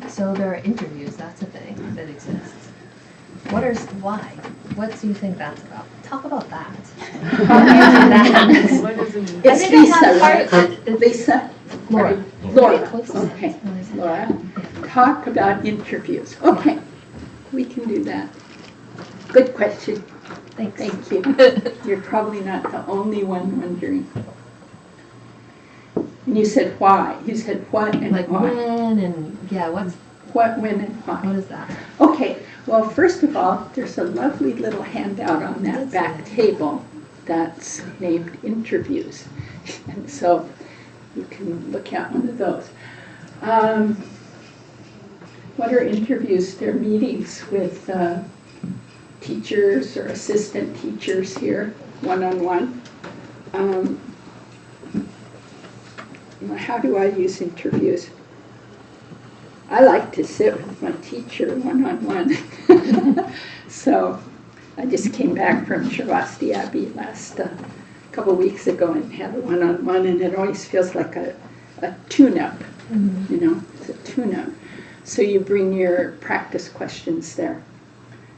So there are interviews, that's a thing that exists. Why? What do you think that's about? Talk about that. What does it mean? It's Lisa, right? Lisa? Laura. Close. Okay, Laura. Talk about interviews. Okay, we can do that. Good question. Thanks. Thank you. You're probably not the only one wondering. And you said why. You said what and Like why. when and what's What, when, and why. what is that? Okay, well, first of all, there's a lovely little handout on that back table that's named interviews. And so you can look at one of those. What are interviews? They're meetings with teachers or assistant teachers here, one-on-one. How do I use interviews? I like to sit with my teacher one-on-one. So I just came back from Shavasti Abbey last couple weeks ago and had a one-on-one, and it always feels like a tune-up, you know, it's a tune-up. So you bring your practice questions there,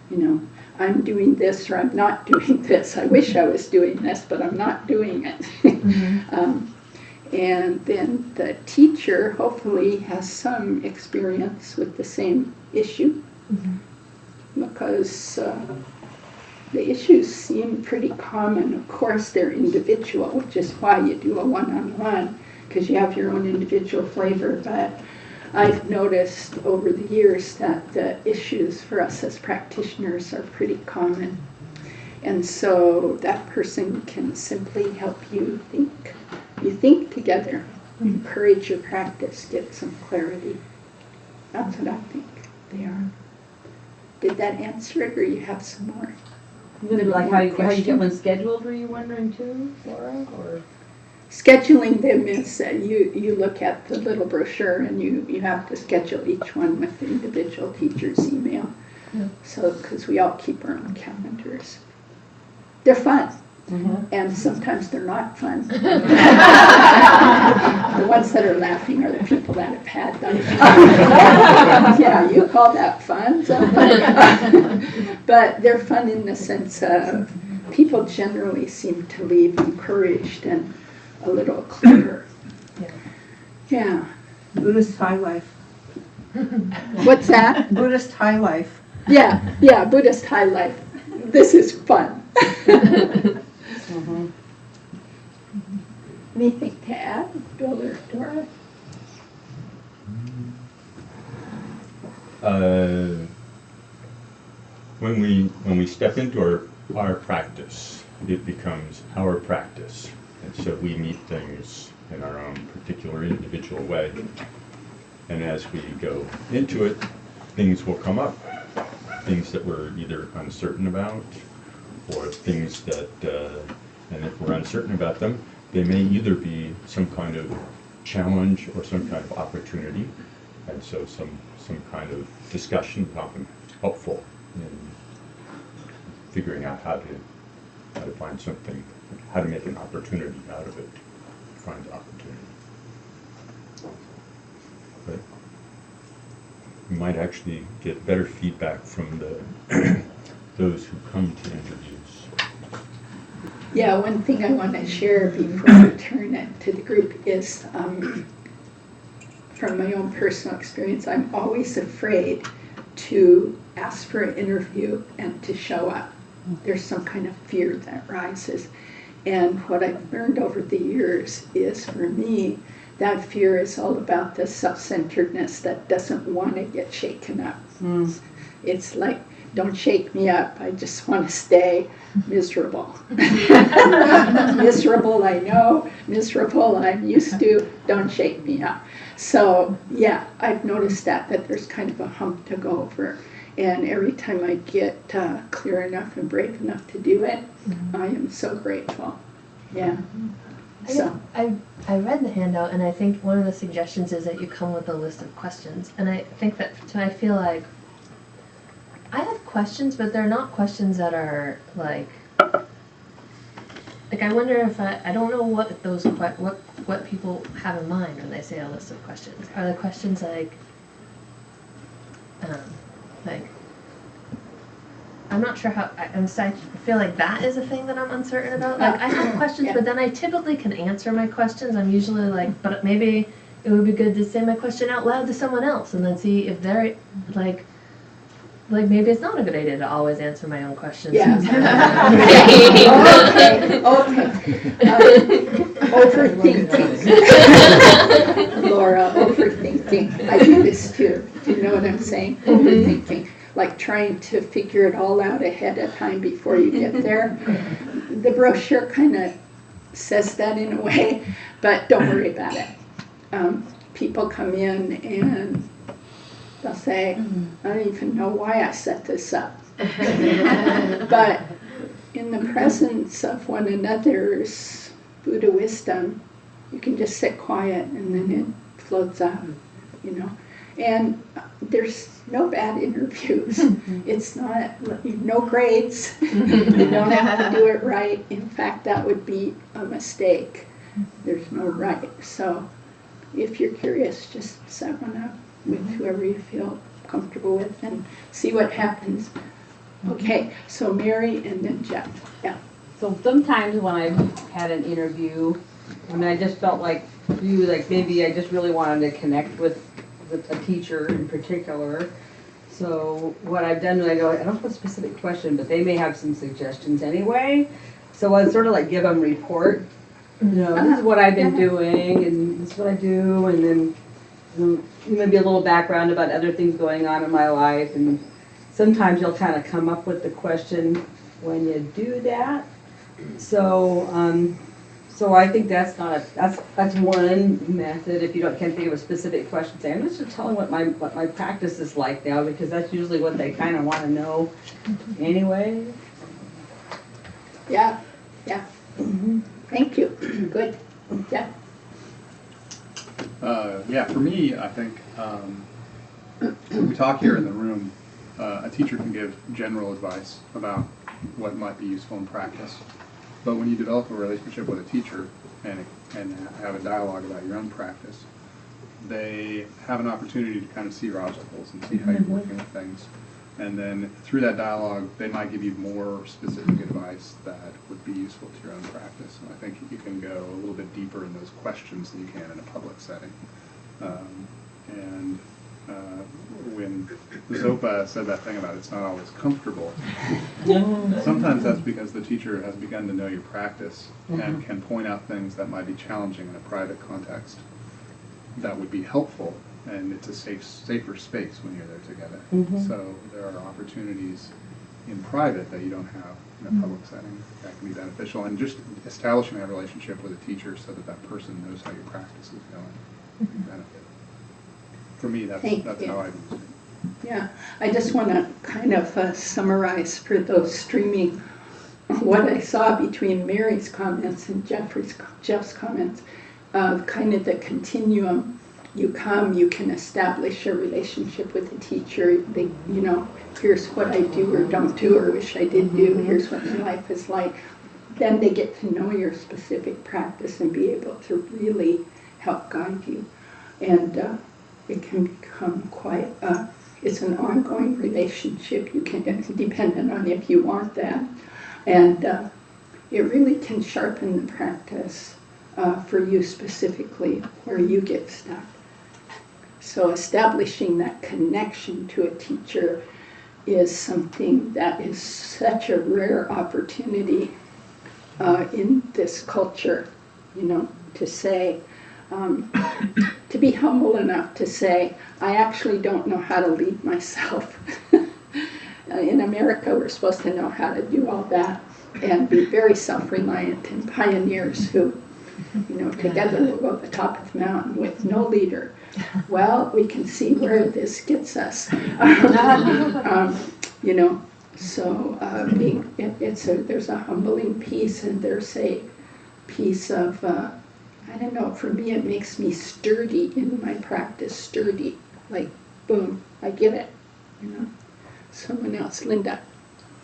you know. I'm doing this or I'm not doing this. I wish I was doing this, but I'm not doing it. And then the teacher hopefully has some experience with the same issue, because the issues seem pretty common. Of course, they're individual, which is why you do a one-on-one, because you have your own individual flavor. But I've noticed over the years that the issues for us as practitioners are pretty common. And so that person can simply help you think. You think together, encourage your practice, get some clarity. That's what I think they are. Did that answer it, or you have some more? Like how you get one scheduled, were you wondering too, Laura? Or Scheduling them is you look at the little brochure and you have to schedule each one with the individual teacher's email. So, because we all keep our own calendars. They're fun. And sometimes they're not fun. The ones that are laughing are the people that have had them. Yeah, you call that fun? But they're fun in the sense of people generally seem to leave encouraged and a little clearer. Yeah. Buddhist high life. What's that? Buddhist high life. Yeah, Buddhist high life. This is fun. Anything to add, Bill or Dora? When we step into our practice, it becomes our practice, and so we meet things in our own particular individual way. And as we go into it, things will come up, things that we're either uncertain about, or things that, and if we're uncertain about them, they may either be some kind of challenge or some kind of opportunity, and so some kind of discussion is often helpful in figuring out how to find something, how to make an opportunity out of it, find the opportunity. But you might actually get better feedback from those who come to interviews. Yeah, one thing I want to share before I turn it to the group is from my own personal experience, I'm always afraid to ask for an interview and to show up. There's some kind of fear that rises. And what I've learned over the years is, for me, that fear is all about the self-centeredness that doesn't want to get shaken up. It's like, don't shake me up, I just want to stay miserable. Miserable, I know, miserable, I'm used to, don't shake me up. So, yeah, I've noticed that there's kind of a hump to go over. And every time I get clear enough and brave enough to do it, I am so grateful. Yeah. So I read the handout, and I think one of the suggestions is that you come with a list of questions. And I think that, I feel like I have questions, but they're not questions that are like I wonder if I don't know what those what what people have in mind when they say a list of questions. Are the questions like I'm not sure how, I feel like that is a thing that I'm uncertain about. Like, I have questions, Yeah. but then I typically can answer my questions. I'm usually like, but maybe it would be good to say my question out loud to someone else and then see if they're, like maybe it's not a good idea to always answer my own questions. Yeah. Okay. Overthinking. Laura, overthinking. I do this too. Do you know what I'm saying? Overthinking. Like trying to figure it all out ahead of time before you get there. The brochure kind of says that in a way, but don't worry about it. People come in and they'll say, I don't even know why I set this up. But in the presence of one another's Buddha wisdom, you can just sit quiet and then it floats up, you know. And there's no bad interviews. It's not, no grades. You don't have to do it right. In fact, that would be a mistake. There's no right. So if you're curious, just set one up with whoever you feel comfortable with and see what happens. Okay, so Mary and then Jeff. Yeah. So sometimes when I've had an interview, I mean, I just felt like maybe I just really wanted to connect with a teacher in particular. So what I've done is I don't have a specific question, but they may have some suggestions anyway. So I sort of like give them a report. You know, this is what I've been doing, and this is what I do, and then maybe a little background about other things going on in my life. And sometimes you'll kind of come up with the question when you do that. So so I think that's one method. If you can't think of a specific question, say I'm just telling what my practice is like now, because that's usually what they kind of want to know anyway. Yeah. Thank you. Good. Yeah. Yeah, for me, I think when we talk here in the room, a teacher can give general advice about what might be useful in practice. But when you develop a relationship with a teacher and have a dialogue about your own practice, they have an opportunity to kind of see your obstacles and see how you're working with things. And then through that dialogue, they might give you more specific advice that would be useful to your own practice. And I think you can go a little bit deeper in those questions than you can in a public setting. When Zopa said that thing about it's not always comfortable, sometimes that's because the teacher has begun to know your practice and can point out things that might be challenging in a private context that would be helpful, and it's a safer space when you're there together. So there are opportunities in private that you don't have in a public setting that can be beneficial, and just establishing a relationship with a teacher so that that person knows how your practice is going would be benefit. For me, that's how I use it. Yeah, I just want to kind of summarize for those streaming what I saw between Mary's comments and Jeff's comments, kind of the continuum. You come, you can establish a relationship with the teacher. They, you know, here's what I do or don't do or wish I did do. Here's what my life is like. Then they get to know your specific practice and be able to really help guide you. And it can become quite, it's an ongoing relationship. You can, dependent on if you want that. And it really can sharpen the practice for you specifically where you get stuck. So establishing that connection to a teacher is something that is such a rare opportunity in this culture, you know, to say, to be humble enough to say, I actually don't know how to lead myself. In America, we're supposed to know how to do all that and be very self-reliant and pioneers who, you know, together will go to the top of the mountain with no leader. Well, we can see where this gets us. You know, so there's a humbling piece, and there's a piece of I don't know, for me it makes me sturdy in my practice, sturdy, like boom, I get it, you know. Someone else, Linda.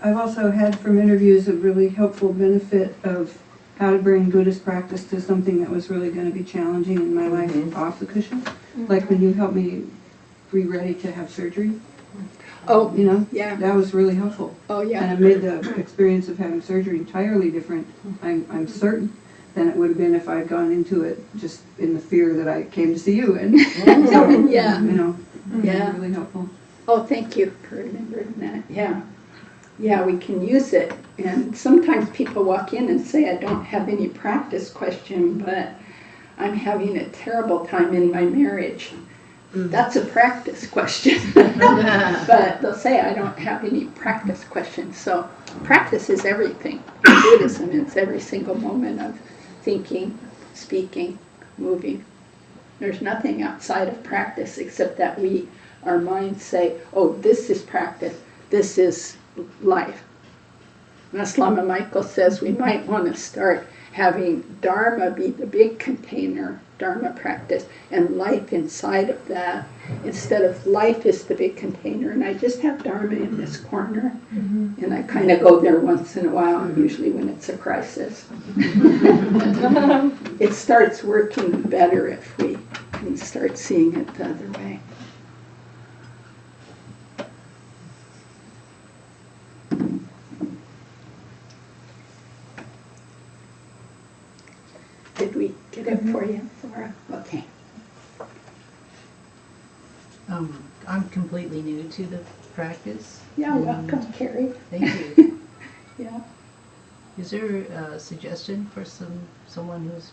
I've also had from interviews a really helpful benefit of how to bring Buddhist practice to something that was really going to be challenging in my life off the cushion. Like when you helped me be ready to have surgery, Oh, you know, yeah. that was really helpful. Oh, And yeah. it made the experience of having surgery entirely different, I'm certain, than it would have been if I'd gone into it just in the fear that I came to see you in. So, Yeah. you know, Yeah. really helpful. Oh, thank you for remembering that. Yeah. Yeah, we can use it. And sometimes people walk in and say, I don't have any practice question, but I'm having a terrible time in my marriage. That's a practice question. But they'll say, I don't have any practice questions. So practice is everything. In Buddhism, it's every single moment of thinking, speaking, moving. There's nothing outside of practice except that our minds say, oh, this is practice, this is life. And Lama Michael says we might want to start having Dharma be the big container, Dharma practice, and life inside of that, instead of life is the big container, and I just have Dharma in this corner, and I kind of go there once in a while, usually when it's a crisis. It starts working better if we can start seeing it the other way. Did we get it for you, Laura? Okay. I'm completely new to the practice. Yeah, and welcome, Carrie. Thank you. Yeah. Is there a suggestion for someone who's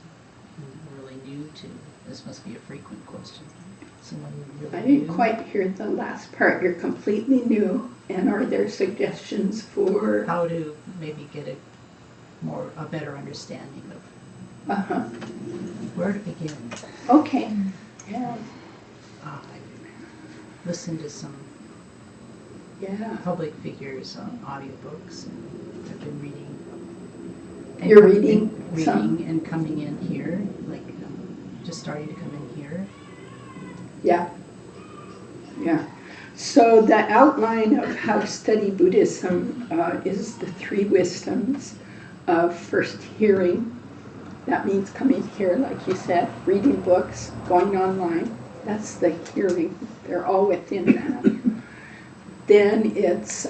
really new to, this must be a frequent question, someone really I new? didn't quite hear the last part. You're completely new, and are there suggestions for? How to maybe get a better understanding of Uh-huh. where to begin. Okay. Yeah. I listened to some Yeah. public figures on audiobooks, and I've been reading. and You're com- reading and some? reading and coming in here, like just starting to come in here. Yeah. Yeah. So the outline of how to study Buddhism is the three wisdoms of first hearing. That means coming here, like you said, reading books, going online. That's the hearing. They're all within that. Then it's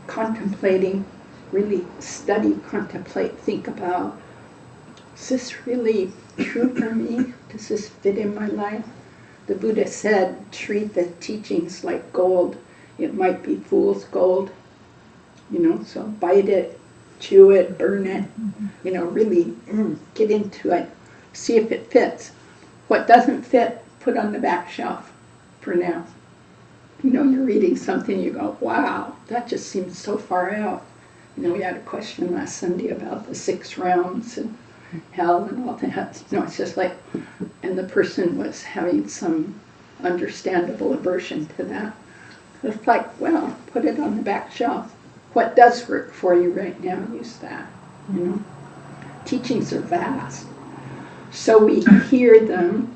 contemplating, really study, contemplate, think about, is this really true for me? Does this fit in my life? The Buddha said, treat the teachings like gold. It might be fool's gold, so bite it, chew it, burn it, really get into it, see if it fits. What doesn't fit, put on the back shelf for now. You're reading something, you go, wow, that just seems so far out. We had a question last Sunday about the 6 realms and hell and all that. It's just like, and the person was having some understandable aversion to that. It's like, well, put it on the back shelf. What does work for you right now, use that. Teachings are vast. So we hear them,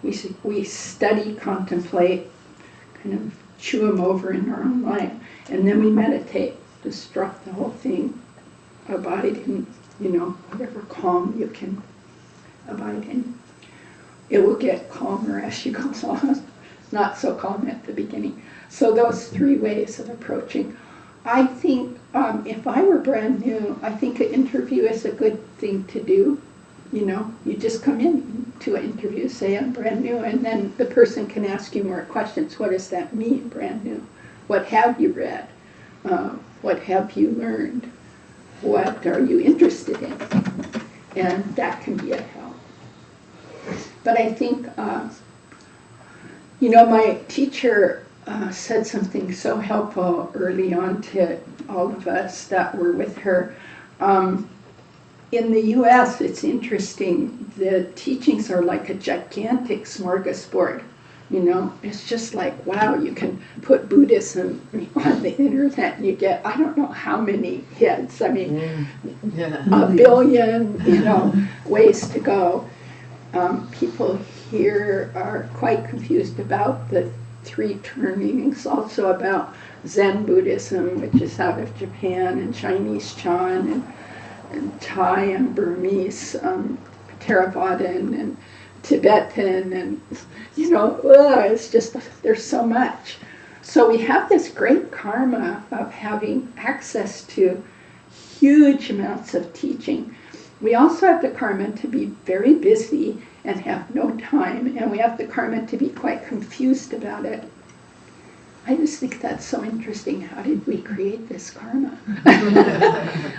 we study, contemplate, kind of chew them over in our own life, and then we meditate, just drop the whole thing, abide in, whatever calm you can abide in. It will get calmer as you go along, not so calm at the beginning. So those 3 ways of approaching. I think if I were brand new, I think an interview is a good thing to do. You just come in to an interview, say I'm brand new, and then the person can ask you more questions. What does that mean, brand new? What have you read? What have you learned? What are you interested in? And that can be a help. But I think, my teacher said something so helpful early on to all of us that were with her. In the U.S., it's interesting. The teachings are like a gigantic smorgasbord. It's just like, wow, you can put Buddhism on the internet and you get, I don't know how many hits. I mean, a billion, ways to go. People here are quite confused about the 3 turnings, also about Zen Buddhism, which is out of Japan, and Chinese Chan, and and Thai and Burmese, Theravadan and Tibetan, and it's just, there's so much. So we have this great karma of having access to huge amounts of teaching. We also have the karma to be very busy and have no time, and we have the karma to be quite confused about it. I just think that's so interesting. How did we create this karma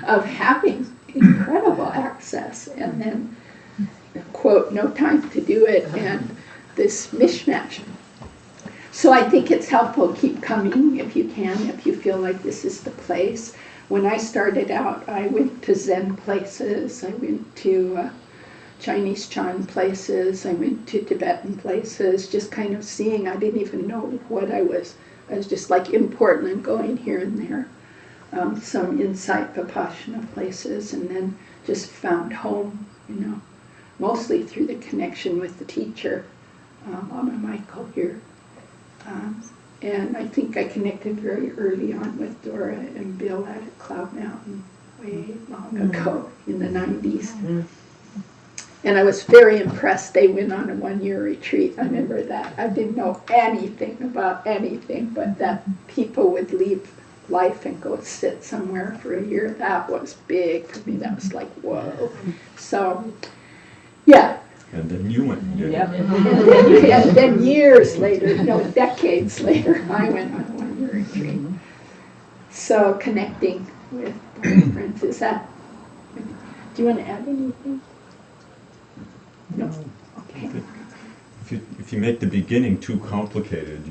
of having incredible access and then, quote, no time to do it, and this mishmash? So I think it's helpful, keep coming if you can, if you feel like this is the place. When I started out, I went to Zen places, I went to Chinese Chan places, I went to Tibetan places, just kind of seeing. I didn't even know what I was just like in Portland, going here and there. Some insight Vipassana places, and then just found home, mostly through the connection with the teacher, Lama Michael here. And I think I connected very early on with Dora and Bill at Cloud Mountain way long ago in the 90s. And I was very impressed. They went on a 1-year retreat. I remember that. I didn't know anything about anything, but that people would leave life and go sit somewhere for a year. That was big for me. That was like, whoa. So, yeah. And then you went and did Yep. it. And then years later, decades later, I went on a 1-year retreat. So connecting with friends, is that, do you want to add anything? No? Okay. If you make the beginning too complicated,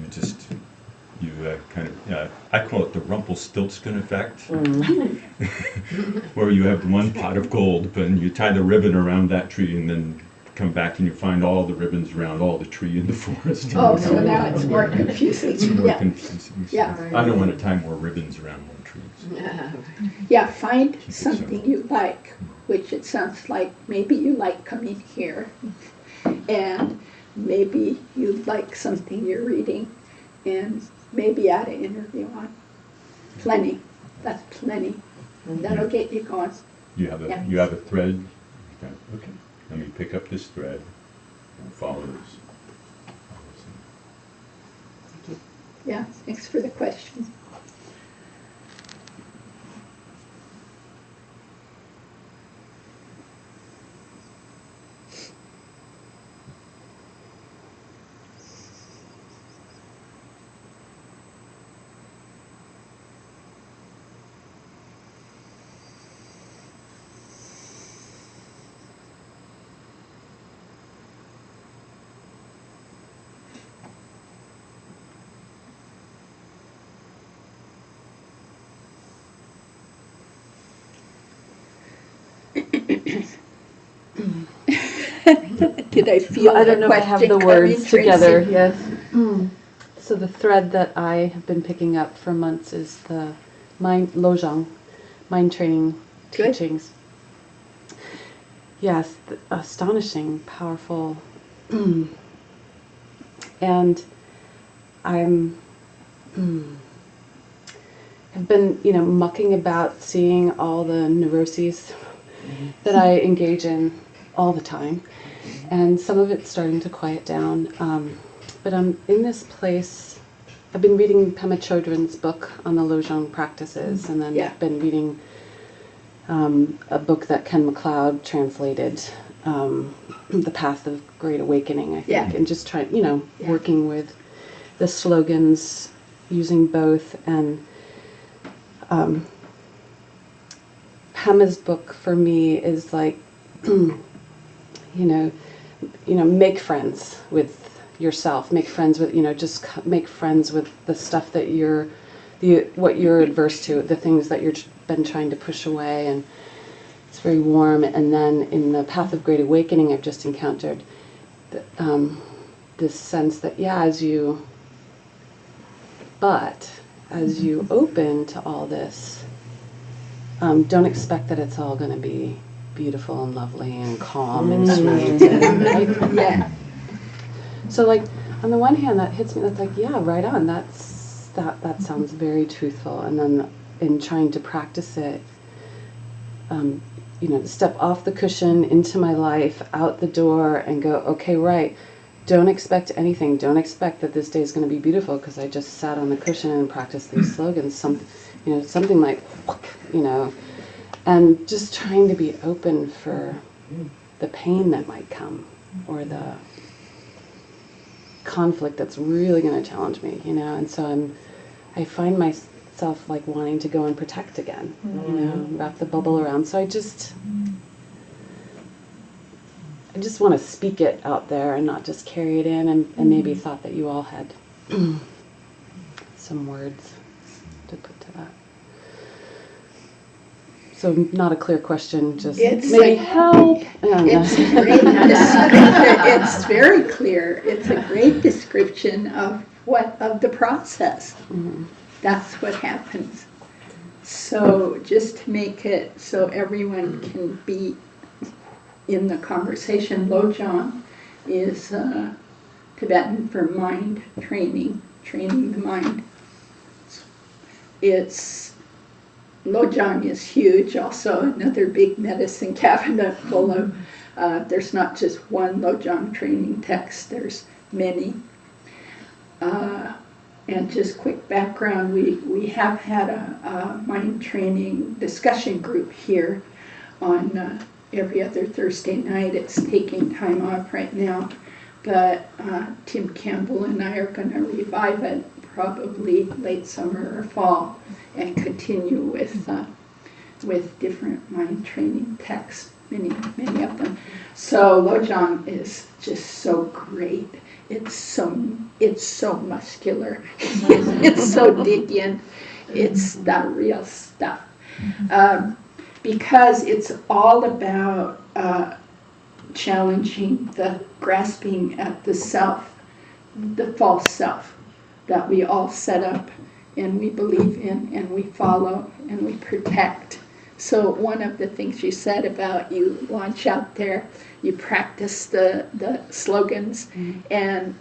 you kind of, I call it the Rumpelstiltskin effect, where you have one pot of gold, but you tie the ribbon around that tree and then come back and you find all the ribbons around all the tree in the forest. Oh, so now it's more confusing. It's more Yeah. confusing. So Yeah. I don't want to tie more ribbons around more trees. Yeah, find Keep it something simple. you like, which it sounds like maybe you like coming here, and maybe you like something you're reading, and maybe add an interview on. Plenty. That's plenty. That'll get you going. You have Yeah. a thread. Okay, let me pick up this thread and follow this. Yeah, thanks for the question. Did I feel I don't know if I have the words together. Tracy? Yes. So the thread that I have been picking up for months is the mind training Good. teachings. Yes, astonishing, powerful, and I'm have been mucking about, seeing all the neuroses that I engage in all the time. And some of it's starting to quiet down. But I'm in this place. I've been reading Pema Chodron's book on the Lojong practices, and then Yeah. I've been reading a book that Ken MacLeod translated, The Path of Great Awakening, I think, Yeah. and just trying, Yeah. working with the slogans, using both. And Pema's book for me is like, make friends with yourself, make friends with, make friends with the stuff that what you're adverse to, the things that you've been trying to push away, and it's very warm. And then in the Path of Great Awakening, I've just encountered this sense that, as you open to all this, don't expect that it's all going to be beautiful and lovely and calm and sweet. Right? Yeah. So, like, on the one hand, that hits me. That's like, right on. That sounds very truthful. And then in trying to practice it, to step off the cushion into my life, out the door, and go, okay, right. Don't expect anything. Don't expect that this day is going to be beautiful because I just sat on the cushion and practiced these slogans. Something like, and just trying to be open for the pain that might come, or the conflict that's really going to challenge me, And so I find myself like wanting to go and protect again, wrap the bubble around. So I just want to speak it out there and not just carry it in, and maybe thought that you all had some words to put to that. So not a clear question, just maybe help. It's great. It's very clear. It's a great description of the process. Mm-hmm. That's what happens. So just to make it so everyone can be in the conversation, Lojong is Tibetan for mind training the mind. Lojong is huge, also another big medicine cabinet full of, there's not just one Lojong training text, there's many. And just quick background, we have had a mind training discussion group here on every other Thursday night. It's taking time off right now, but Tim Campbell and I are going to revive it probably late summer or fall and continue with different mind training texts, many of them. So Lojong is just so great. It's so muscular. It's so dig in. It's the real stuff. Because it's all about challenging the grasping at the self, the false self that we all set up and we believe in and we follow and we protect. So one of the things you said about you launch out there, you practice the slogans, and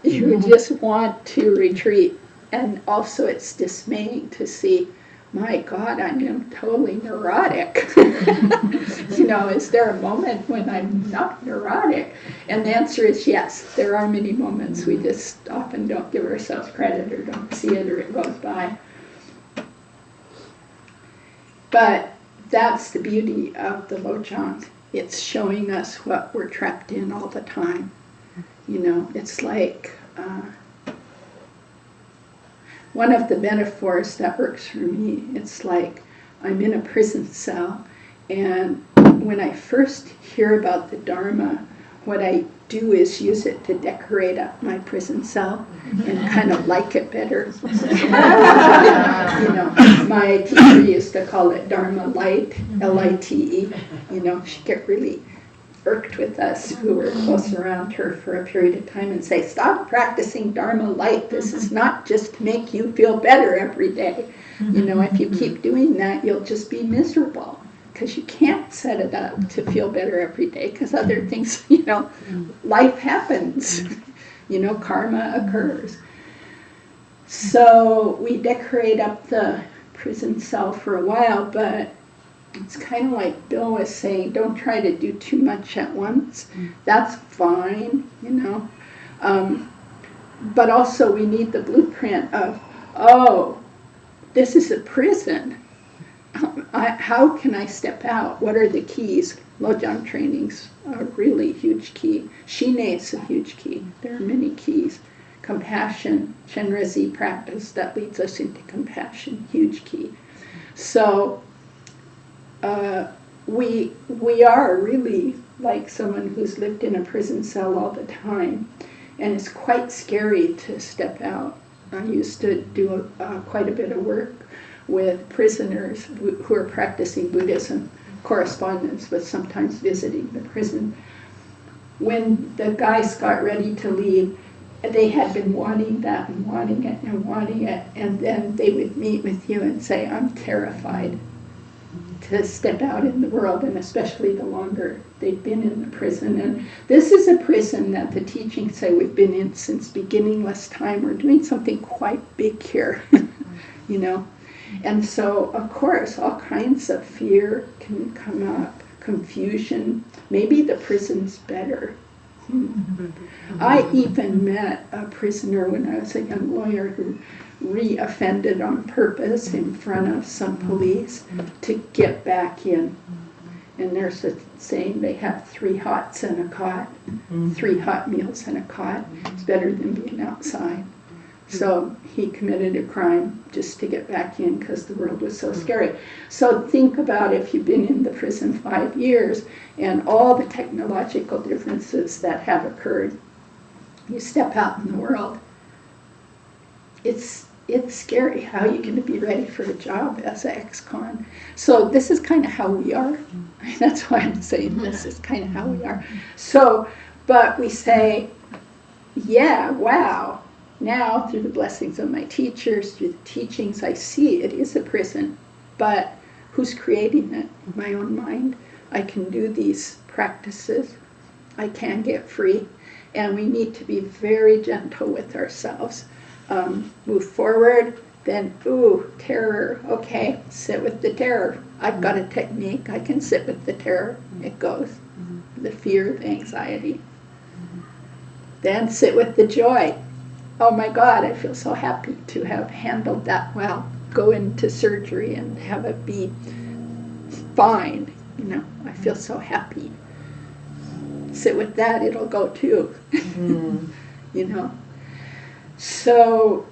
you just want to retreat. And also it's dismaying to see, my God, I am totally neurotic. Is there a moment when I'm not neurotic? And the answer is yes, there are many moments. We just often don't give ourselves credit or don't see it, or it goes by. But that's the beauty of the Lojong. It's showing us what we're trapped in all the time. It's like one of the metaphors that works for me, it's like I'm in a prison cell, and when I first hear about the Dharma, what I do is use it to decorate up my prison cell and kind of like it better. My teacher used to call it Dharma Light, L-I-T-E. She'd get really irked with us who were close around her for a period of time and say, stop practicing Dharma Light. This is not just to make you feel better every day. If you keep doing that, you'll just be miserable, because you can't set it up to feel better every day, because other things, life happens, karma occurs. So we decorate up the prison cell for a while, but it's kind of like Bill was saying, don't try to do too much at once. That's fine, but also we need the blueprint of, this is a prison. How can I step out? What are the keys? Lojong training's a really huge key. Shine is a huge key. There are many keys. Compassion, Chenrezig practice that leads us into compassion, huge key. So we are really like someone who's lived in a prison cell all the time, and it's quite scary to step out. I used to do quite a bit of work with prisoners who are practicing Buddhism, correspondence, but sometimes visiting the prison. When the guys got ready to leave, they had been wanting that and wanting it and wanting it, and then they would meet with you and say, I'm terrified to step out in the world, and especially the longer they've been in the prison. And this is a prison that the teachings say we've been in since beginningless time. We're doing something quite big here, And so, of course, all kinds of fear can come up, confusion. Maybe the prison's better. I even met a prisoner when I was a young lawyer who re-offended on purpose in front of some police to get back in. And there's a saying, they have 3 hots and a cot, 3 hot meals and a cot. It's better than being outside. So he committed a crime just to get back in because the world was so scary. So think about if you've been in the prison 5 years and all the technological differences that have occurred. You step out in the world. It's scary. How are you going to be ready for a job as an ex-con? So this is kind of how we are. That's why I'm saying this is kind of how we are. So, but we say, yeah, wow. Now, through the blessings of my teachers, through the teachings, I see it is a prison. But who's creating it? My own mind. I can do these practices. I can get free. And we need to be very gentle with ourselves. Move forward, then, ooh, terror. Okay, sit with the terror. I've got a technique. I can sit with the terror. It goes. The fear, the anxiety. Then sit with the joy. Oh my God, I feel so happy to have handled that well. Go into surgery and have it be fine. You know, I feel so happy. Sit with that, it'll go too. You know. So,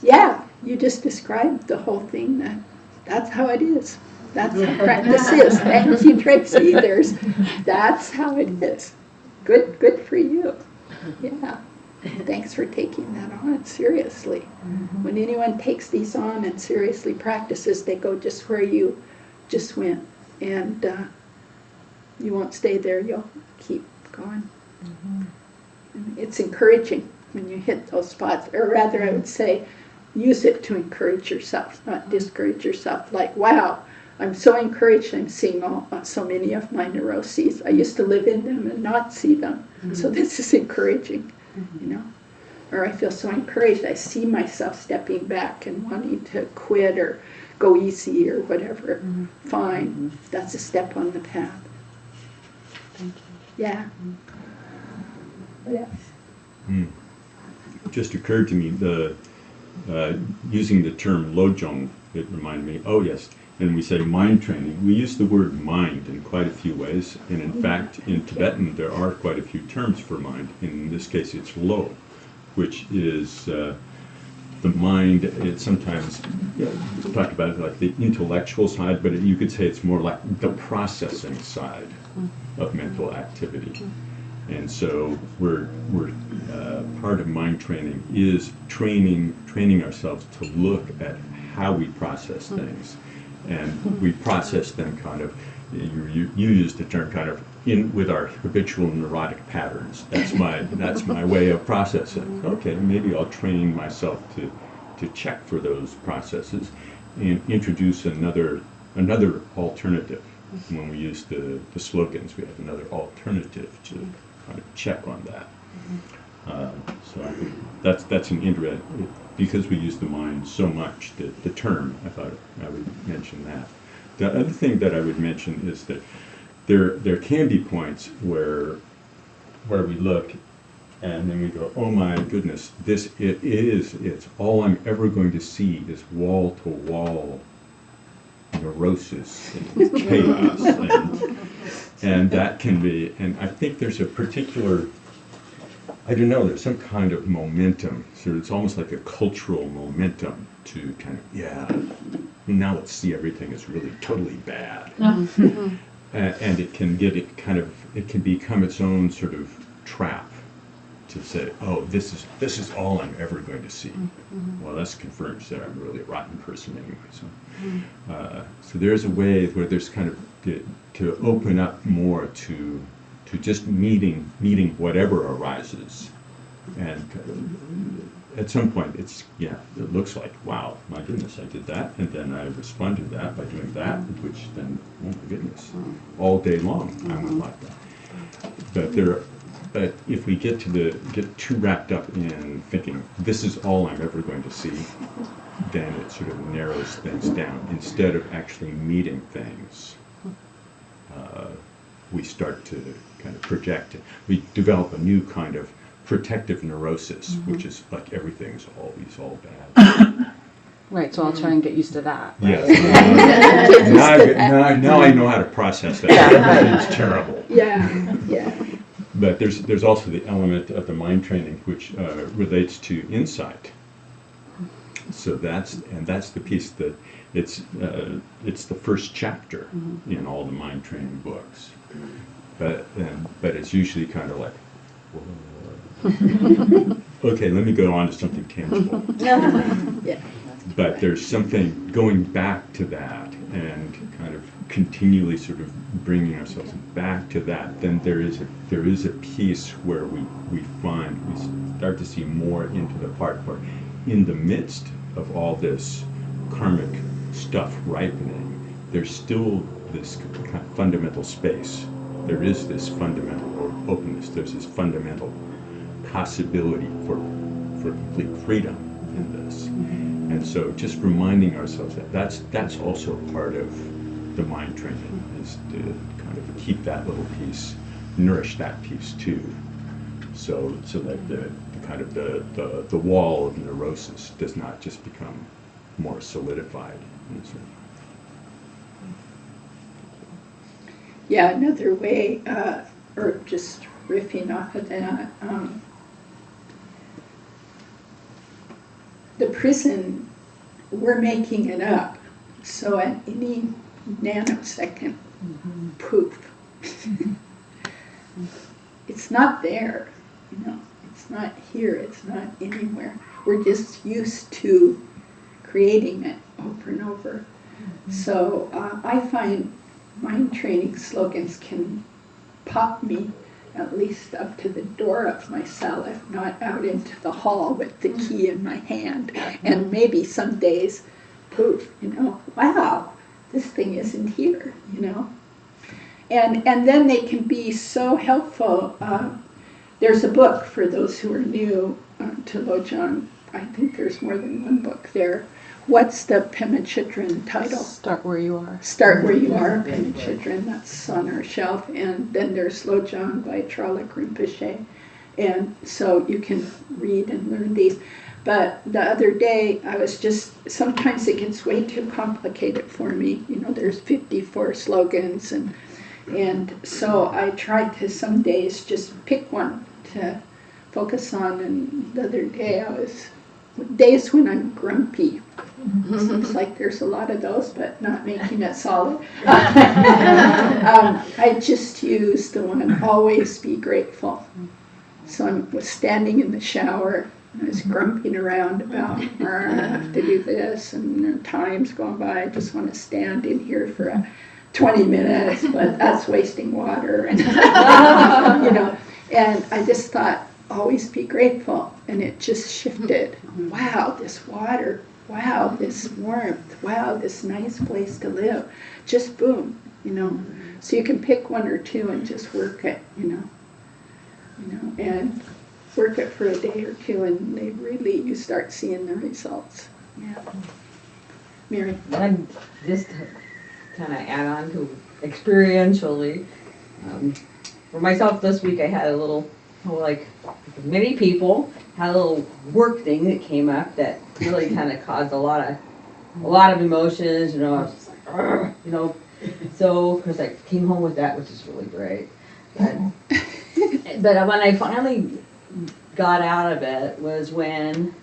yeah, you just described the whole thing. That's how it is. That's how practice is. Thank you, Tracy. That's how it is. Good for you. Yeah. Thanks for taking that on seriously. When anyone takes these on and seriously practices, they go just where you just went. And you won't stay there. You'll keep going. It's encouraging when you hit those spots, or rather I would say use it to encourage yourself, not discourage yourself. Like, wow, I'm so encouraged I'm seeing so many of my neuroses. I used to live in them and not see them. So this is encouraging, you know. Or I feel so encouraged I see myself stepping back and wanting to quit or go easy or whatever. Fine, that's a step on the path. Thank you. Yeah. Yeah. It just occurred to me, using the term lojong, it reminded me, oh yes, and we say mind training. We use the word mind in quite a few ways, and in fact, in Tibetan, there are quite a few terms for mind. In this case, it's lo, which is the mind. It's sometimes talked about it like the intellectual side, but you could say it's more like the processing side of mental activity. And so part of mind training is training ourselves to look at how we process things. And we process them kind of, you used the term kind of with our habitual neurotic patterns. That's my way of processing. Okay, maybe I'll train myself to check for those processes and introduce another alternative. When we use the slogans, we have another alternative to kind of check on that. So I think that's an interest, because we use the mind so much, the term, I thought I would mention that. The other thing that I would mention is that there can be points where we look and then we go, oh my goodness, it's all I'm ever going to see is wall-to-wall neurosis and chaos, and that can be, and I think there's a particular, I don't know, there's some kind of momentum, so it's almost like a cultural momentum to kind of, now let's see everything is really totally bad. And it can become its own sort of trap to say, oh, this is all I'm ever going to see. Well, that confirms that I'm really a rotten person anyway. So there's a way where there's kind of to open up more to just meeting whatever arises, and at some point it looks like, wow, my goodness, I did that, and then I responded to that by doing that, which then, oh my goodness, all day long I went like that. But But if we get too wrapped up in thinking this is all I'm ever going to see, then it sort of narrows things down. Instead of actually meeting things, we start to kind of project it. We develop a new kind of protective neurosis, which is like everything's always all bad. Right, so I'll try and get used to that. Yes. Now I know how to process that. It's terrible. Yeah, yeah. But there's also the element of the mind training which relates to insight. So that's the piece that it's the first chapter in all the mind training books. But it's usually kind of like, whoa. Okay, let me go on to something tangible. Yeah. But there's something going back to that and kind of continually sort of bringing ourselves back to that. Then there is a piece where we start to see more into the part where in the midst of all this karmic stuff ripening, there's still this kind of fundamental space. There is this fundamental openness. There's this fundamental possibility for complete freedom in this. And so just reminding ourselves that that's also part of the mind training, is to kind of keep that little piece, nourish that piece too. So that the kind of the wall of neurosis does not just become more solidified. Yeah, another way, or just riffing off of that, the prison, we're making it up. So at any nanosecond, poof. It's not there, it's not here, it's not anywhere. We're just used to creating it over and over. So I find mind training slogans can pop me at least up to the door of my cell, if not out into the hall with the key in my hand. And maybe some days, poof, wow, this thing isn't here, And then they can be so helpful. There's a book for those who are new to Lojong. I think there's more than one book there. What's the Pema Chodron title? Start Where You Are. Start Where You Are, Pema Chodron. That's on our shelf. And then there's Lojong by Tralik Rinpoche. And so you can read and learn these. But the other day, I was sometimes it gets way too complicated for me. There's 54 slogans. And so I tried to some days just pick one to focus on. And the other day, I was days when I'm grumpy. Seems like there's a lot of those, but not making it solid. I just used the one, always be grateful. So I was standing in the shower, and I was grumping around about, I have to do this, and time's going by, I just want to stand in here for 20 minutes, but that's wasting water. And, and I just thought, always be grateful. And it just shifted. Wow, this water. Wow, this warmth. Wow, this nice place to live. Just boom, So you can pick one or two and just work it, and work it for a day or two, and you start seeing the results. Yeah. Mary? I'm just kind of add on to experientially. For myself this week, I had a little, like many people, had a little work thing that came up that really kind of caused a lot of emotions. I was just like, "Argh," So, of course, I came home with that, which is really great. But when I finally got out of it was when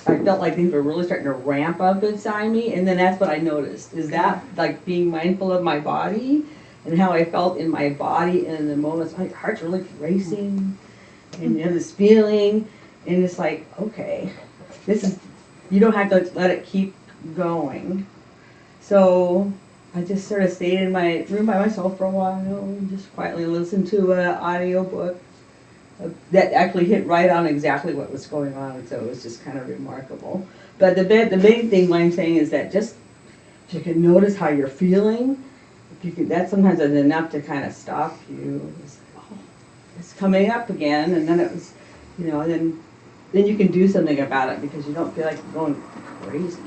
I felt like things were really starting to ramp up inside me, and then that's what I noticed, is that like being mindful of my body and how I felt in my body, and in the moments my heart's really racing, and you have this feeling, and it's like, okay, you don't have to let it keep going. So I just sort of stayed in my room by myself for a while, and just quietly listened to an audio book that actually hit right on exactly what was going on, and so it was just kind of remarkable. But the big thing what I'm saying is that just if you can notice how you're feeling, that sometimes is enough to kind of stop you. it's coming up again, and then it was, you know, and then you can do something about it because you don't feel like you're going crazy.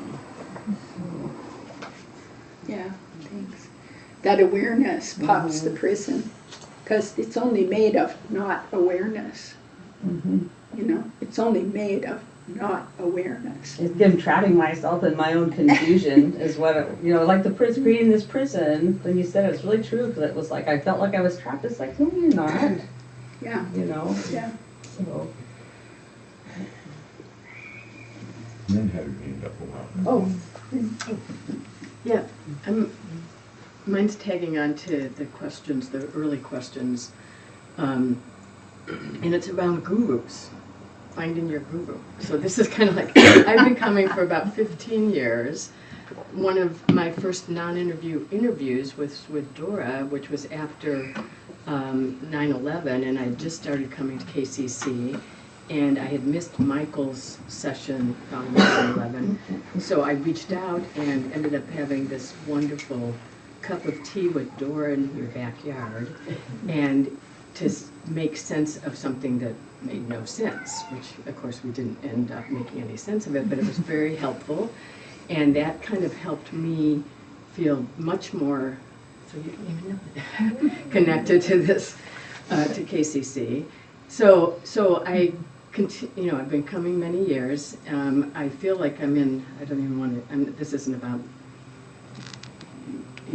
Yeah, thanks. That awareness pops the prison, because it's only made of not awareness. You know, it's only made of not awareness. It's been trapping myself in my own confusion is what it, you know, like the prison, creating this prison, when you said it's really true, because it was like, I felt like I was trapped. It's like, no, you're not, Yeah, you know, yeah. so. Lynn had her hand up a while. Oh, yeah, mine's tagging on to the questions, the early questions, and it's around gurus, finding your guru. So this is kind of like, I've been coming for about 15 years. One of my first non-interview interviews was with Dora, which was after 9/11, and I just started coming to KCC. And I had missed Michael's session on 9/11, so I reached out and ended up having this wonderful cup of tea with Dora in your backyard, and to make sense of something that made no sense, which of course we didn't end up making any sense of it, but it was very helpful, and that kind of helped me feel much more, so you didn't even know, connected to this, to KCC. So I you know, I've been coming many years. I feel like I'm in, I don't even want to, this isn't about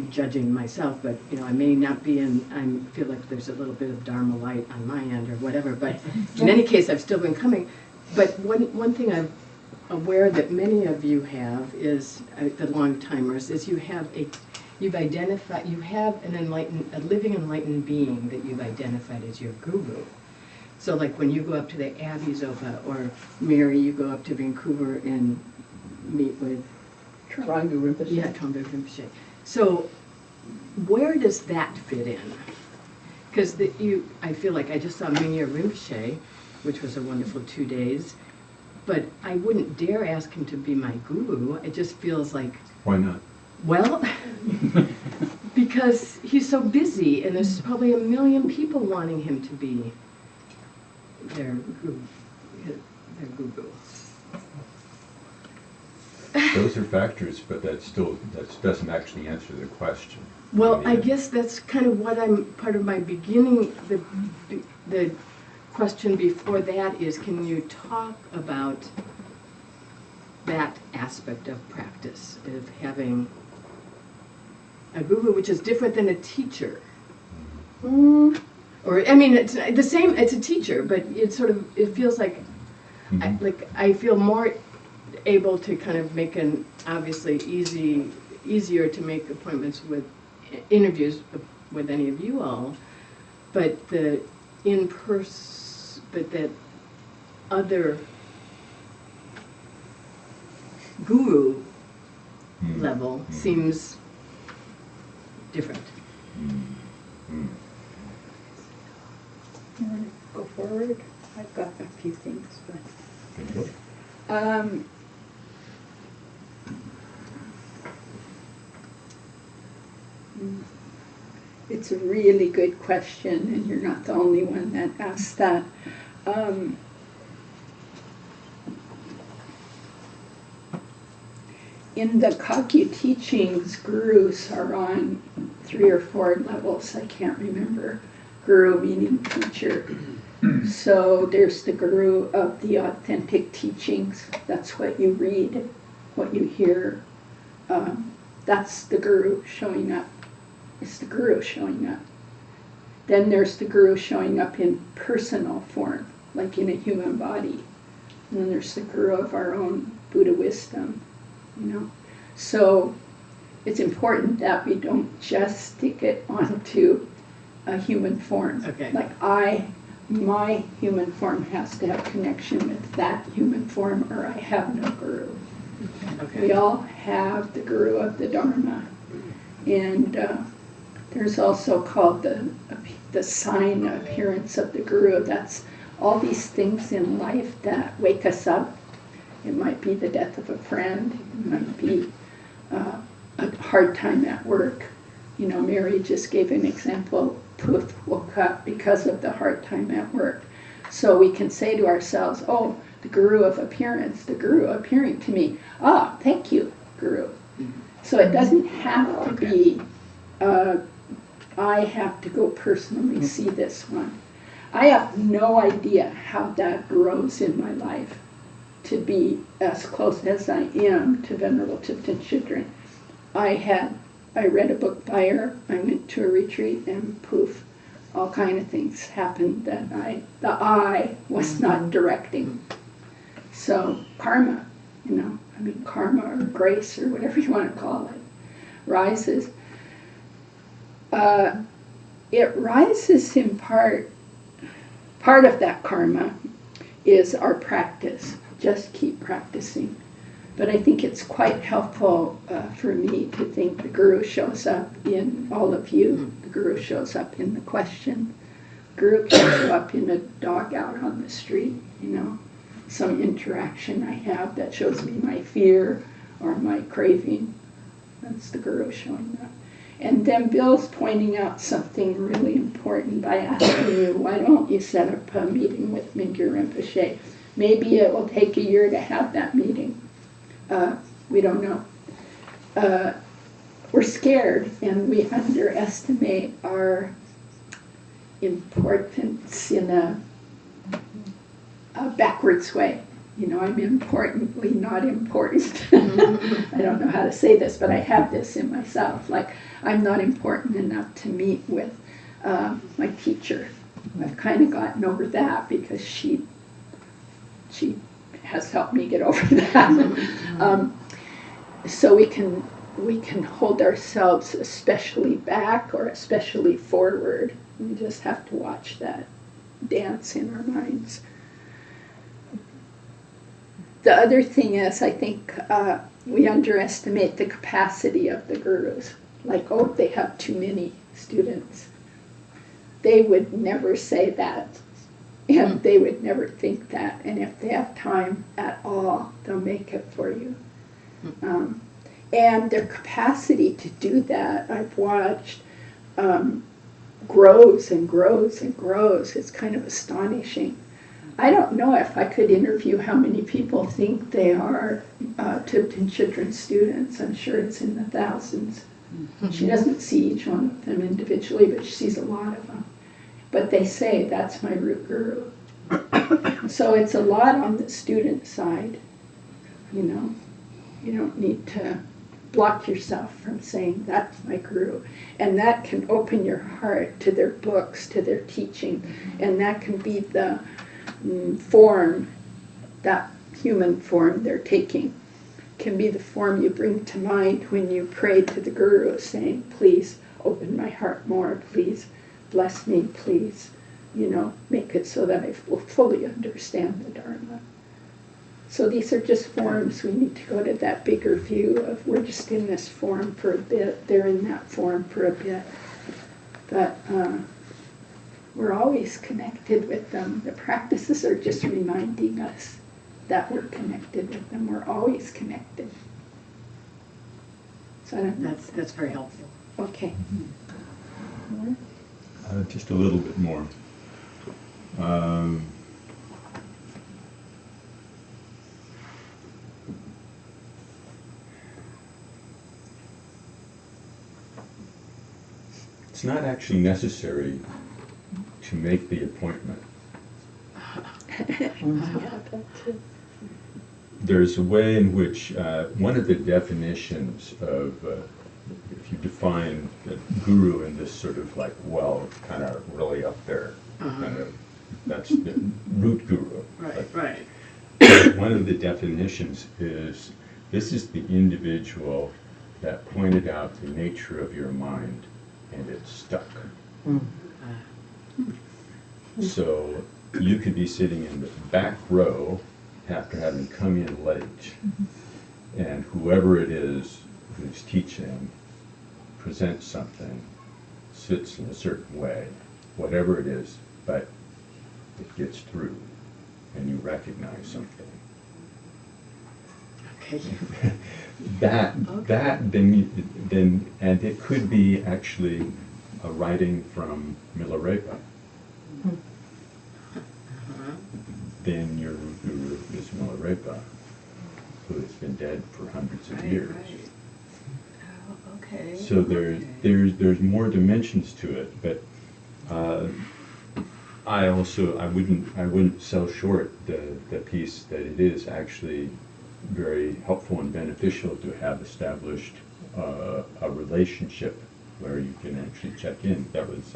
judging myself, but, you know, I may not be in, I feel like there's a little bit of Dharma light on my end or whatever, but in any case, I've still been coming. But one thing I'm aware that many of you have is, the long timers, is you've identified, you have a living enlightened being that you've identified as your guru. So like when you go up to the Abbey Zopa, or Mary, you go up to Vancouver and meet with Trungpa Rinpoche. Yeah, Trungpa Rinpoche. So where does that fit in? Because I feel like I just saw Mingyur Rinpoche, which was a wonderful 2 days, but I wouldn't dare ask him to be my guru. It just feels like, Why not? well, because he's so busy, and there's probably 1 million people wanting him to be their guru. Those are factors, but that doesn't actually answer the question. Well, I guess that's kind of what part of my beginning, the question before that is, can you talk about that aspect of practice, of having a guru, which is different than a teacher? Or, I mean, it's the same, it's a teacher, but it sort of, it feels like, I feel more able to kind of make an, obviously, easier to make appointments with interviews with any of you all, but the in-person, but that other guru level seems different. You want to go forward? I've got a few things, but it's a really good question, and you're not the only one that asked that. In the Kagyu teachings, gurus are on 3 or 4 levels. I can't remember. Guru meaning teacher. So there's the guru of the authentic teachings. That's what you read, what you hear. That's the guru showing up. It's the guru showing up. Then there's the guru showing up in personal form, like in a human body. And then there's the guru of our own Buddha wisdom, you know. So it's important that we don't just stick it onto a human form. Okay. Like my human form has to have connection with that human form, or I have no guru. Okay. We all have the guru of the Dharma. And there's also called the sign appearance of the guru. That's all these things in life that wake us up. It might be the death of a friend. It might be a hard time at work. You know, Mary just gave an example, poof, woke up because of the hard time at work. So we can say to ourselves, oh, the guru of appearance, the guru appearing to me. Ah, thank you, guru. So it doesn't have to be, I have to go personally see this one. I have no idea how that grows in my life to be as close as I am to Venerable Thupten Chödrön. I read a book by her, I went to a retreat, and poof, all kind of things happened that the I was not directing. So karma, you know, I mean karma or grace or whatever you want to call it, rises. It rises in part of that karma is our practice. Just keep practicing. But I think it's quite helpful for me to think the guru shows up in all of you. The guru shows up in the question. The guru can show up in a dog out on the street, you know, some interaction I have that shows me my fear or my craving. That's the guru showing up. And then Bill's pointing out something really important by asking you, why don't you set up a meeting with Mingyur Rinpoche? Maybe it will take a year to have that meeting. We don't know. We're scared and we underestimate our importance in a backwards way. You know, I'm importantly not important. I don't know how to say this, but I have this in myself. Like, I'm not important enough to meet with my teacher. I've kind of gotten over that because she has helped me get over that. So we can hold ourselves especially back or especially forward. We just have to watch that dance in our minds. The other thing is, I think we underestimate the capacity of the gurus. Like, oh, they have too many students. They would never say that, and they would never think that. And if they have time at all, they'll make it for you. And their capacity to do that, I've watched, grows and grows and grows. It's kind of astonishing. I don't know if I could interview how many people think they are Thupten Chödrön students. I'm sure it's in the thousands. She doesn't see each one of them individually, but she sees a lot of them. But they say, that's my root guru. So it's a lot on the student side, you know. You don't need to block yourself from saying, that's my guru. And that can open your heart to their books, to their teaching. And that can be the form, that human form they're taking, can be the form you bring to mind when you pray to the guru, saying, please open my heart more, please bless me, please, you know, make it so that I will fully understand the Dharma. So these are just forms. We need to go to that bigger view of we're just in this form for a bit, they're in that form for a bit. But we're always connected with them. The practices are just reminding us that we're connected with them. We're always connected. So I don't know. That's very helpful. Okay. Just a little bit more. It's not actually necessary to make the appointment. There's a way in which one of the definitions of, if you define the guru in this sort of like, well, kind of really up there, kind of, that's the root guru. Right. One of the definitions is, this is the individual that pointed out the nature of your mind and it stuck. So you could be sitting in the back row after having come in late, and whoever it is who's teaching presents something, sits in a certain way, whatever it is, but it gets through and you recognize something. Okay. that Okay. that then and it could be actually a writing from Milarepa. Then your guru is Milarepa, who has been dead for hundreds of Right, years. right. Oh, okay. So there's more dimensions to it, but I wouldn't sell short the piece that it is actually very helpful and beneficial to have established a relationship where you can actually check in. That was,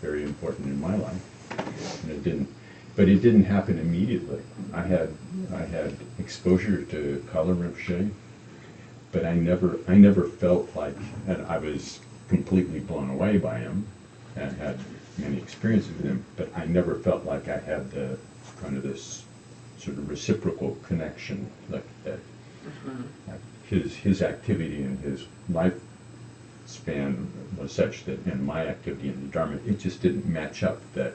very important in my life, and but it didn't happen immediately. I had exposure to Kala Rinpoche, but I never felt like, and I was completely blown away by him and had many experiences with him, but I never felt like I had the kind of this sort of reciprocal connection like that. Like his activity and his lifespan was such that, and my activity in the Dharma, it just didn't match up that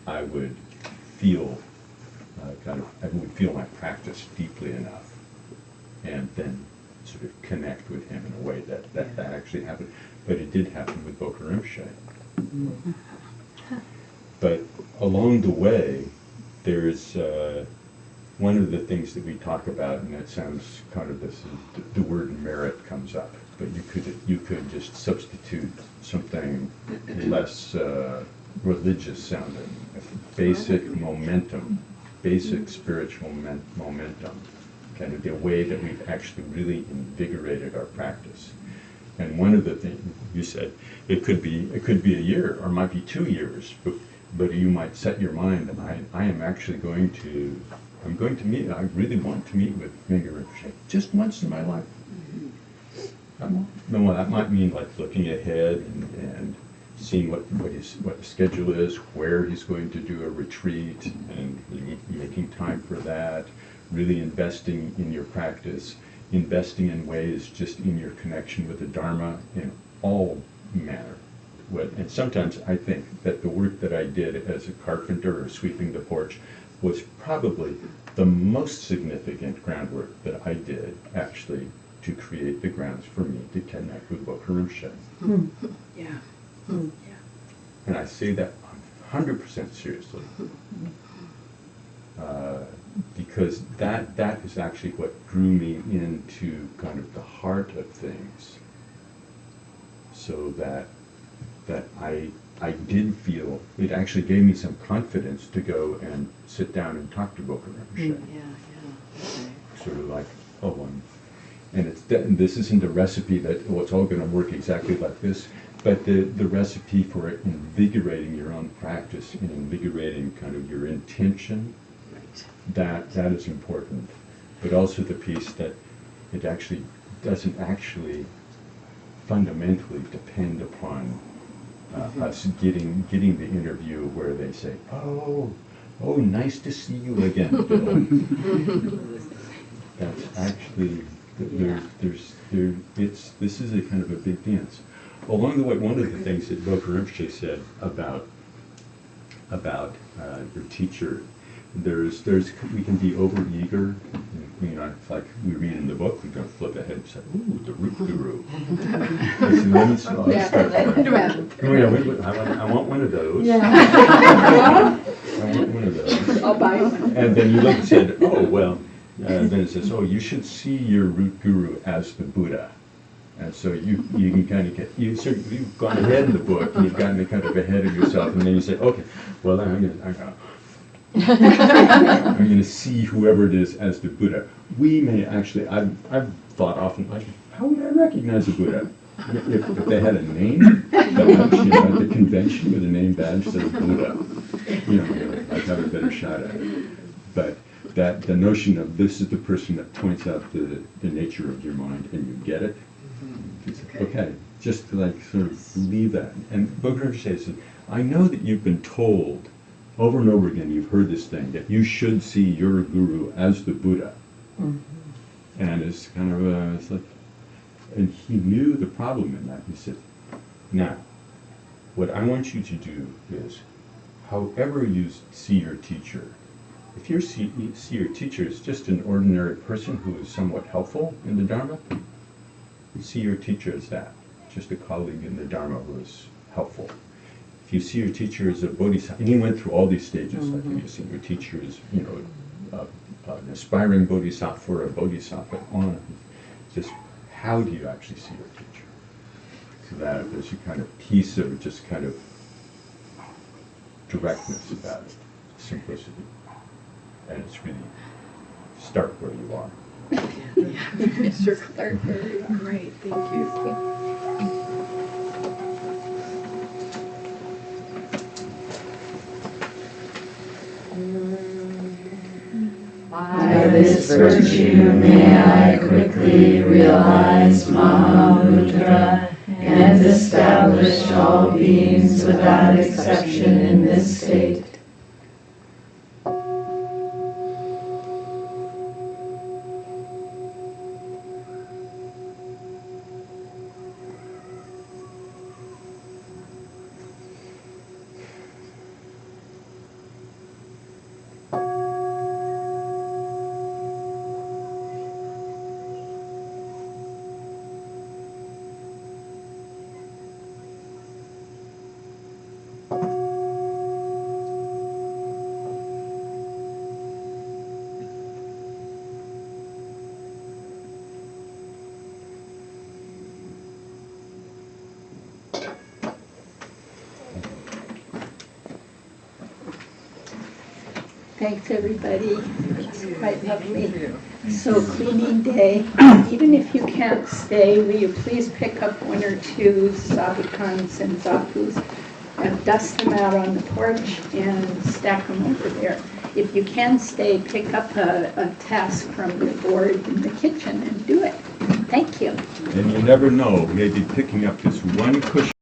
I would feel I would feel my practice deeply enough, and then sort of connect with him in a way that actually happened. But it did happen with Zopa Rinpoche. But along the way, there's one of the things that we talk about, and it sounds kind of this, the word merit comes up, but you could just substitute something less religious sounding, basic momentum, basic spiritual momentum, kind of the way that we've actually really invigorated our practice. And one of the things you said, it could be a year, or it might be 2 years, but you might set your mind, I am actually going to meet, I really want to meet with Mingyur Rinpoche just once in my life. No, that might mean like looking ahead and seeing what the schedule is, where he's going to do a retreat, and making time for that, really investing in your practice, investing in ways just in your connection with the Dharma in all manner. And sometimes I think that the work that I did as a carpenter or sweeping the porch was probably the most significant groundwork that I did actually to create the grounds for me to connect with Zopa Rinpoche. Yeah. And I say that 100% seriously. Because that is actually what drew me into kind of the heart of things. So that I did feel, it actually gave me some confidence to go and sit down and talk to Zopa Rinpoche. Yeah. Okay. Sort of like, and this isn't a recipe that, it's all going to work exactly like this, but the recipe for invigorating your own practice and invigorating kind of your intention, Right. that is important. But also the piece that it actually doesn't actually fundamentally depend upon us getting the interview where they say, oh, nice to see you again, Bill. That's actually, this is a kind of a big dance. Along the way, one of the things that Zopa Rinpoche said about your teacher, we can be overeager. It's like we read in the book, we're going to flip ahead and say, ooh, the root guru. Let's start there. I want one of those. Yeah. I want one of those. I'll buy one. And then you look and said, oh, well, then it says, oh, you should see your root guru as the Buddha. And so you can kind of you've gone ahead in the book, and you've gotten kind of ahead of yourself, and then you say, okay, well, then I'm going to see whoever it is as the Buddha. We may actually, I've thought often, like, how would I recognize a Buddha? If they had a name badge, at the convention with a name badge that said Buddha, I'd have a better shot at it. But that the notion of this is the person that points out the nature of your mind, and you get it. Okay, just to like sort of leave that. And Zopa Rinpoche said, I know that you've been told over and over again, you've heard this thing, that you should see your guru as the Buddha. And it's kind of, it's like, and he knew the problem in that. He said, now, what I want you to do is, however you see your teacher, if you see your teacher as just an ordinary person who is somewhat helpful in the Dharma, you see your teacher as that, just a colleague in the Dharma who is helpful. If you see your teacher as a bodhisattva, and you went through all these stages, like if you see your teacher as, an aspiring bodhisattva or a bodhisattva, on, just how do you actually see your teacher? So that there's a kind of piece of just kind of directness about it, simplicity. And it's really start where you are. Mr. Clark, Great, thank you. By this virtue may I quickly realize Mahamudra and establish all beings without exception in this state. Thanks, everybody. It's quite lovely. So cleaning day. Even if you can't stay, will you please pick up one or two sabutans and zapus and dust them out on the porch and stack them over there. If you can stay, pick up a task from the board in the kitchen and do it. Thank you. And you never know, maybe picking up this one cushion